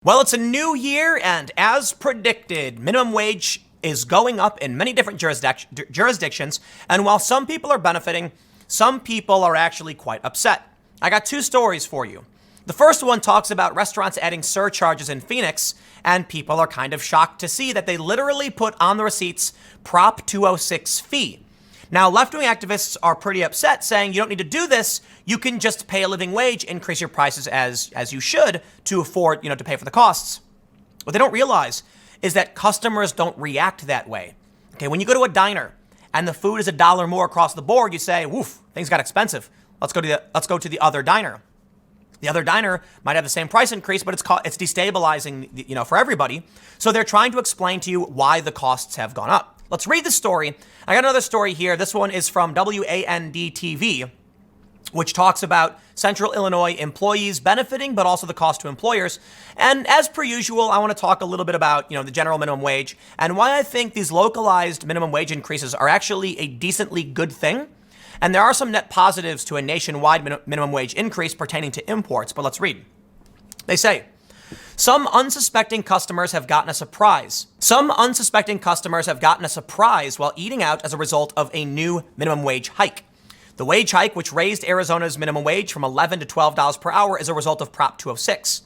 Well, it's a new year, and as predicted, minimum wage is going up in many different jurisdictions. And while some people are benefiting, some people are actually quite upset. I got two stories for you. The first one talks about restaurants adding surcharges in Phoenix, and people are kind of shocked to see that they literally put on the receipts Prop 206 fee. Now, left-wing activists are pretty upset, saying you don't need to do this. You can just pay a living wage, increase your prices as you should to afford, to pay for the costs. What they don't realize is that customers don't react that way. Okay, when you go to a diner and the food is $1 more across the board, you say, "Woof, things got expensive. Let's go to the other diner." The other diner might have the same price increase, but it's destabilizing, for everybody. So they're trying to explain to you why the costs have gone up. Let's read the story. I got another story here. This one is from WAND-TV, which talks about Central Illinois employees benefiting, but also the cost to employers. And as per usual, I want to talk a little bit about, the general minimum wage and why I think these localized minimum wage increases are actually a decently good thing. And there are some net positives to a nationwide minimum wage increase pertaining to imports, but let's read. They say, some unsuspecting customers have gotten a surprise. Some unsuspecting customers have gotten a surprise while eating out as a result of a new minimum wage hike. The wage hike, which raised Arizona's minimum wage from $11 to $12 per hour, is a result of Prop 206.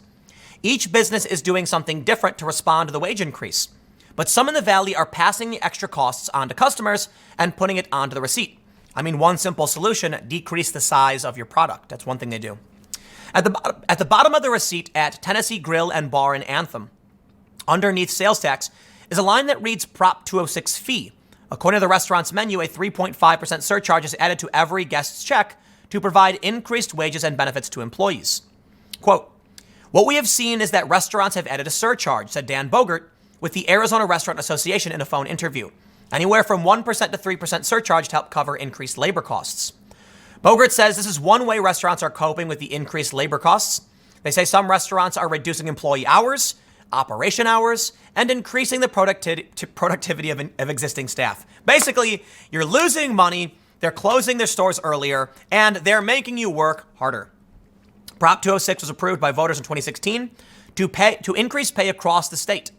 Each business is doing something different to respond to the wage increase. But some in the Valley are passing the extra costs on to customers and putting it onto the receipt. One simple solution, decrease the size of your product. That's one thing they do. At the bottom of the receipt at Tennessee Grill and Bar in Anthem, underneath sales tax, is a line that reads Prop 206 fee. According to the restaurant's menu, a 3.5% surcharge is added to every guest's check to provide increased wages and benefits to employees. Quote, "What we have seen is that restaurants have added a surcharge," said Dan Bogert with the Arizona Restaurant Association in a phone interview. Anywhere from 1% to 3% surcharge to help cover increased labor costs. Bogert says this is one way restaurants are coping with the increased labor costs. They say some restaurants are reducing employee hours, operation hours, and increasing the productivity of existing staff. Basically, you're losing money, they're closing their stores earlier, and they're making you work harder. Prop 206 was approved by voters in 2016 to increase pay across the state.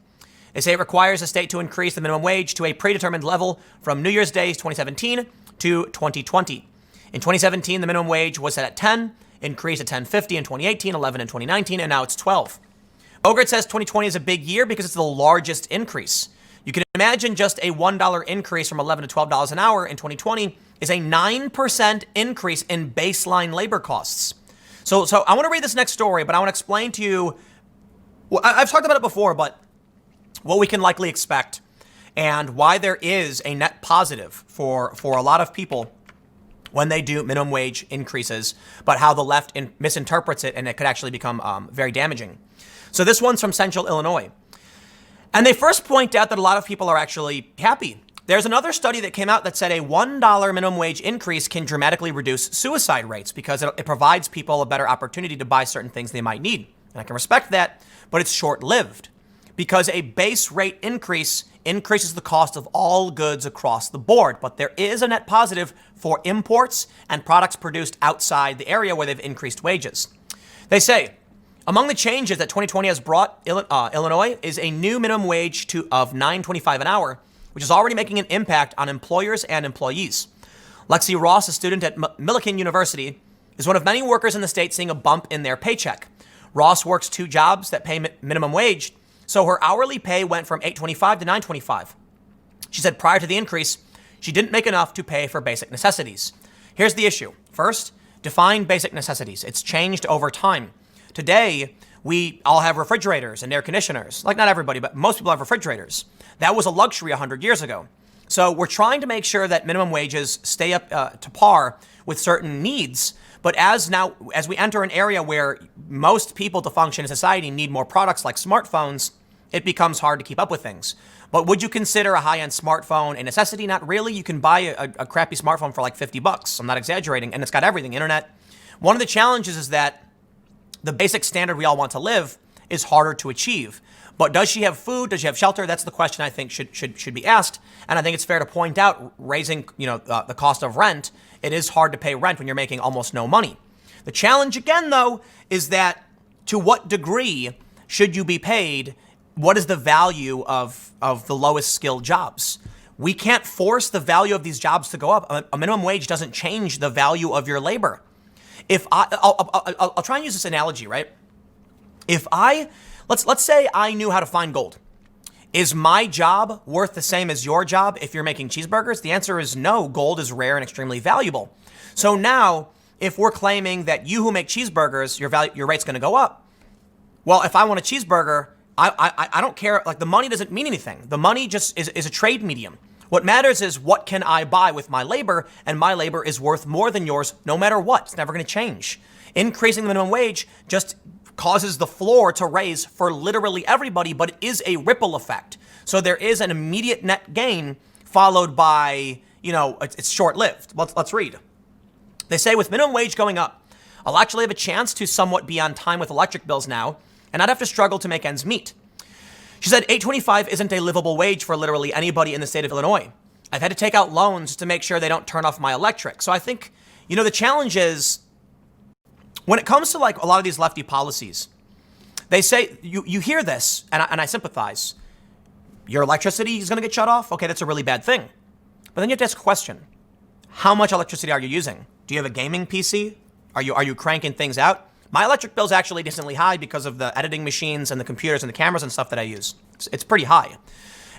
They say it requires the state to increase the minimum wage to a predetermined level from New Year's Day 2017 to 2020. In 2017, the minimum wage was set at 10, increased to 10.50 in 2018, 11 in 2019, and now it's 12. Bogert says 2020 is a big year because it's the largest increase. You can imagine just a $1 increase from $11 to $12 an hour in 2020 is a 9% increase in baseline labor costs. So I want to read this next story, but I want to explain to you, I've talked about it before, but what we can likely expect and why there is a net positive for a lot of people when they do minimum wage increases, but how the left misinterprets it and it could actually become very damaging. So this one's from Central Illinois. And they first point out that a lot of people are actually happy. There's another study that came out that said a $1 minimum wage increase can dramatically reduce suicide rates because it provides people a better opportunity to buy certain things they might need. And I can respect that, but it's short-lived because a base rate increase increases the cost of all goods across the board. But there is a net positive for imports and products produced outside the area where they've increased wages. They say, among the changes that 2020 has brought Illinois is a new minimum wage of $9.25 an hour, which is already making an impact on employers and employees. Lexi Ross, a student at Millikan University, is one of many workers in the state seeing a bump in their paycheck. Ross works 2 jobs that pay minimum wage, so her hourly pay went from $8.25 to $9.25. She said prior to the increase, she didn't make enough to pay for basic necessities. Here's the issue. First, define basic necessities. It's changed over time. Today, we all have refrigerators and air conditioners. Like not everybody, but most people have refrigerators. That was a luxury 100 years ago. So we're trying to make sure that minimum wages stay up to par with certain needs. But as we enter an area where most people to function in society need more products like smartphones, it becomes hard to keep up with things. But would you consider a high-end smartphone a necessity? Not really. You can buy a crappy smartphone for like $50. I'm not exaggerating. And it's got everything, internet. One of the challenges is that the basic standard we all want to live is harder to achieve. But does she have food? Does she have shelter? That's the question I think should be asked. And I think it's fair to point out, raising the cost of rent, it is hard to pay rent when you're making almost no money. The challenge again, though, is that to what degree should you be paid? What is the value of the lowest skilled jobs? We can't force the value of these jobs to go up. A minimum wage doesn't change the value of your labor. I'll try and use this analogy, right? Let's say I knew how to find gold. Is my job worth the same as your job if you're making cheeseburgers? The answer is no. Gold is rare and extremely valuable. So now, if we're claiming that you who make cheeseburgers, your rate's going to go up. Well, if I want a cheeseburger, I don't care. Like, the money doesn't mean anything. The money just is a trade medium. What matters is what can I buy with my labor, and my labor is worth more than yours no matter what. It's never going to change. Increasing the minimum wage just causes the floor to raise for literally everybody, but it is a ripple effect. So there is an immediate net gain followed by, it's short-lived. Let's read. They say with minimum wage going up, I'll actually have a chance to somewhat be on time with electric bills now and not have to struggle to make ends meet. She said $8.25 isn't a livable wage for literally anybody in the state of Illinois. I've had to take out loans to make sure they don't turn off my electric. So I think, the challenge is when it comes to like a lot of these lefty policies, they say, you hear this, and I sympathize. Your electricity is going to get shut off? Okay, that's a really bad thing. But then you have to ask a question. How much electricity are you using? Do you have a gaming PC? Are you cranking things out? My electric bill's actually decently high because of the editing machines and the computers and the cameras and stuff that I use. It's pretty high.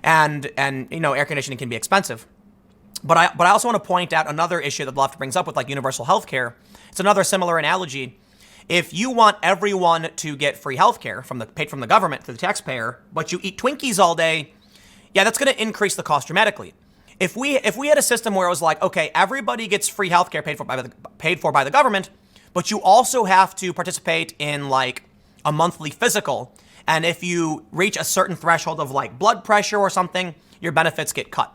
And air conditioning can be expensive. But I also want to point out another issue that the left brings up with like universal health care. It's another similar analogy. If you want everyone to get free health care paid from the government to the taxpayer, but you eat Twinkies all day, yeah, that's going to increase the cost dramatically. If we had a system where it was like, okay, everybody gets free health care paid for by the government, but you also have to participate in like a monthly physical, and if you reach a certain threshold of like blood pressure or something, your benefits get cut.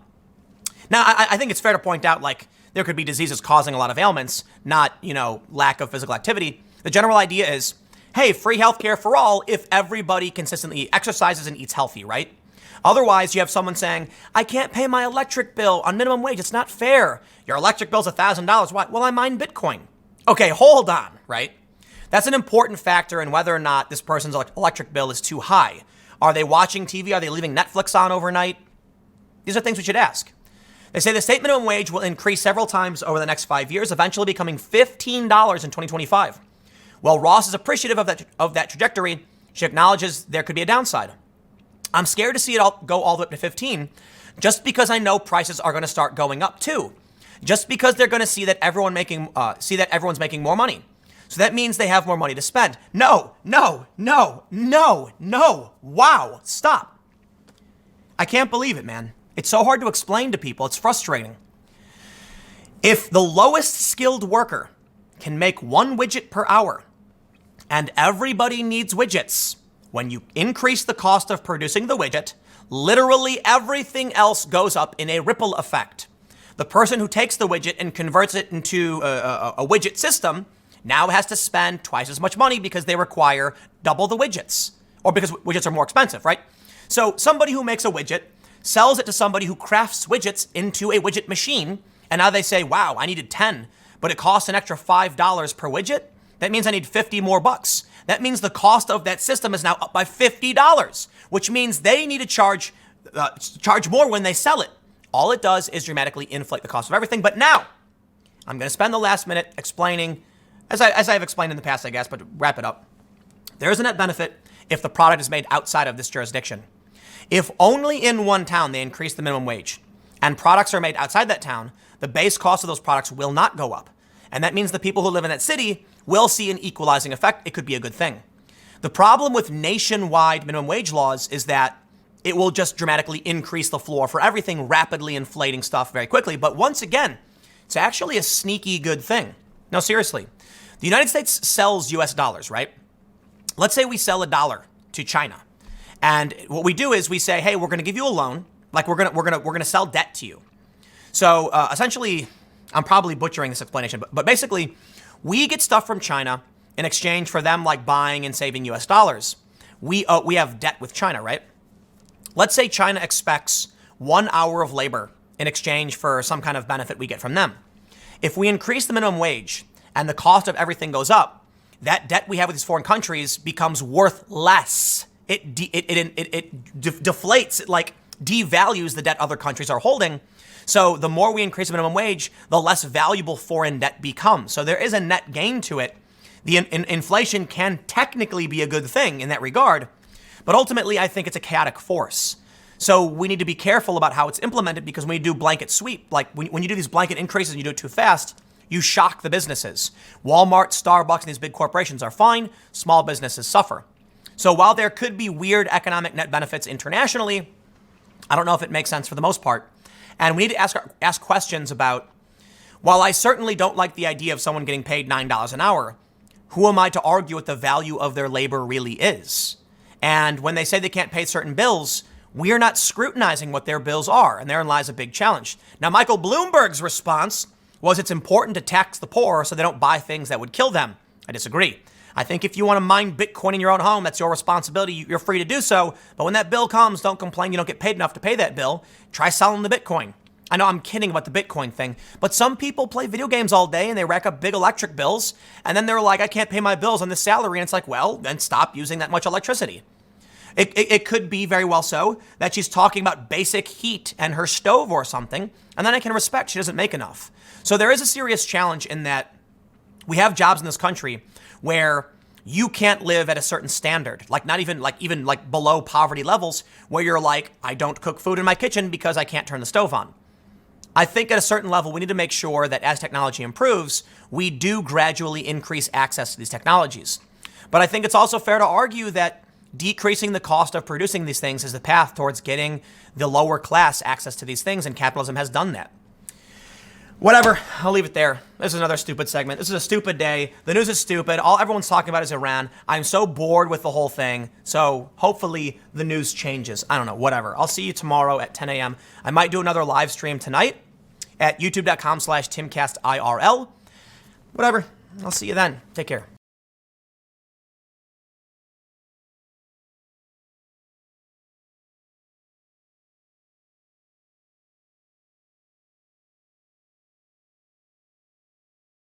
Now, I think it's fair to point out like there could be diseases causing a lot of ailments, not lack of physical activity. The general idea is, hey, free healthcare for all if everybody consistently exercises and eats healthy, right? Otherwise, you have someone saying, I can't pay my electric bill on minimum wage. It's not fair. Your electric bill's $1,000. Why? Well, I mine Bitcoin. Okay, hold on, right? That's an important factor in whether or not this person's electric bill is too high. Are they watching TV? Are they leaving Netflix on overnight? These are things we should ask. They say the state minimum wage will increase several times over the next 5 years, eventually becoming $15 in 2025. While Ross is appreciative of that trajectory, she acknowledges there could be a downside. I'm scared to see it go all the way up to 15, just because I know prices are going to start going up too. Just because they're going to see that everyone's making more money. So that means they have more money to spend. No. Wow, stop. I can't believe it, man. It's so hard to explain to people. It's frustrating. If the lowest skilled worker can make one widget per hour, and everybody needs widgets, when you increase the cost of producing the widget, literally everything else goes up in a ripple effect. The person who takes the widget and converts it into a widget system now has to spend twice as much money because they require double the widgets, or because widgets are more expensive, right? So somebody who makes a widget sells it to somebody who crafts widgets into a widget machine, and now they say, wow, I needed 10, but it costs an extra $5 per widget. That means I need 50 more bucks. That means the cost of that system is now up by $50, which means they need to charge more when they sell it. All it does is dramatically inflate the cost of everything. But now, I'm going to spend the last minute explaining, as I've explained in the past, I guess, but to wrap it up. There is a net benefit if the product is made outside of this jurisdiction. If only in one town they increase the minimum wage, and products are made outside that town, the base cost of those products will not go up. And that means the people who live in that city will see an equalizing effect. It could be a good thing. The problem with nationwide minimum wage laws is that it will just dramatically increase the floor for everything, rapidly inflating stuff very quickly. But once again, it's actually a sneaky good thing. No, seriously. The United States sells US dollars, right? Let's say we sell $1 to China. And what we do is we say, hey, we're going to give you a loan. Like we're going to sell debt to you. So essentially, I'm probably butchering this explanation, but basically, we get stuff from China in exchange for them like buying and saving US dollars. We have debt with China, right? Let's say China expects 1 hour of labor in exchange for some kind of benefit we get from them. If we increase the minimum wage and the cost of everything goes up, that debt we have with these foreign countries becomes worth less. deflates, it like devalues the debt other countries are holding. So the more we increase the minimum wage, the less valuable foreign debt becomes. So there is a net gain to it. The inflation can technically be a good thing in that regard, but ultimately I think it's a chaotic force. So we need to be careful about how it's implemented, because when you do blanket sweep, like when you do these blanket increases and you do it too fast, you shock the businesses. Walmart, Starbucks, and these big corporations are fine. Small businesses suffer. So while there could be weird economic net benefits internationally, I don't know if it makes sense for the most part. And we need to ask questions about, while I certainly don't like the idea of someone getting paid $9 an hour, who am I to argue what the value of their labor really is? And when they say they can't pay certain bills, we are not scrutinizing what their bills are, and therein lies a big challenge. Now, Michael Bloomberg's response was it's important to tax the poor so they don't buy things that would kill them. I disagree. I think if you want to mine Bitcoin in your own home, that's your responsibility. You're free to do so. But when that bill comes, don't complain you don't get paid enough to pay that bill. Try selling the Bitcoin. I know I'm kidding about the Bitcoin thing, but some people play video games all day and they rack up big electric bills, and then they're like, I can't pay my bills on this salary. And it's like, well, then stop using that much electricity. It could be very well so that she's talking about basic heat and her stove or something, and then I can respect she doesn't make enough. So there is a serious challenge in that we have jobs in this country where you can't live at a certain standard, like not even below poverty levels, where you're like, I don't cook food in my kitchen because I can't turn the stove on. I think at a certain level, we need to make sure that as technology improves, we do gradually increase access to these technologies. But I think it's also fair to argue that decreasing the cost of producing these things is the path towards getting the lower class access to these things, and capitalism has done that. Whatever, I'll leave it there. This is another stupid segment. This is a stupid day. The news is stupid. All everyone's talking about is Iran. I'm so bored with the whole thing. So hopefully the news changes. I don't know, whatever. I'll see you tomorrow at 10 a.m. I might do another live stream tonight at youtube.com/TimCastIRL. Whatever, I'll see you then. Take care.